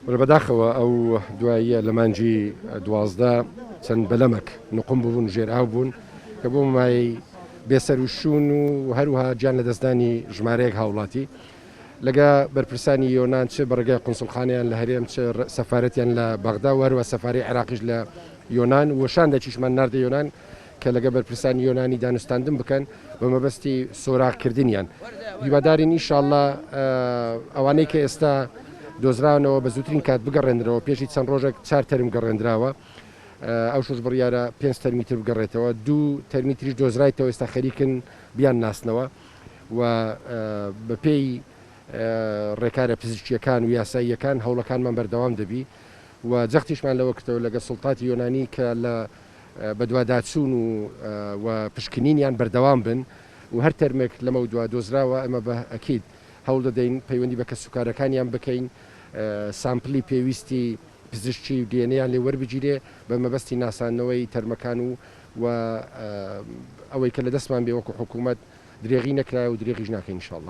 بەداخەوە ئەو دواییە لە مانجی 12 چەند بەلەمەک نقم بوون ژێراو بوون کە بۆ مای بێسەر و شوون و هەروها گیان لە دەستدانی ژمارەیەک هاوڵاتی لەگە بەرپرسانی یۆنان چ بەڕێگای قونسڵخانیان لە هەرێم چ سەفارەتیان لە بەغدا و هەروە سەفاری عێراقیش لە یۆنان وشان دەچیشمان ناردە یۆنان کە لەگە بەرپرسانی یۆنانی دانوستاندن بکەن بە مەبەستی سۆراغکردنیان هیوادارین ئینشاءڵڵا ئەوانەی کە ئێستا دۆزراونەوە بە زووترین کات بگەڕێنرەوە پێشی چەند ڕۆژێک 4 تەرم گەڕێنراوە ئەو شش بڕیارە 5 تەرمیتر بگەڕێتەوە 2 تەرمیتریش دۆزرایتەوە ئێستا خەریکن بیان ناسنەوە و بەپێی ڕێکارە پزیشکیەکان و یاساییەکان هەوڵەکانمان بەردەوام دەبی و جەختیشمان لەوە کردەوە لەگە سڵتاتی یۆنانی کە لە بەدواداچوون و پشکنینیان بەردەوام بن و هەر تەرمێک لەمە دوا دۆزراوە ئەمە بە ئەکید هەوڵ دەدەین پەیوەندی بە کەسوکارەکانیان بکەین سامپلی پێویستی پزیشکی و دیێنەیان لێ وەربگیرێ بە مەبەستی ناسانەوەی تەرمەکان و ئەوەی کە لە دەستمان بێ وەکو حکوومەت درێغی نەکرا و درێغیش ناکەین ئینشاءڵڵا.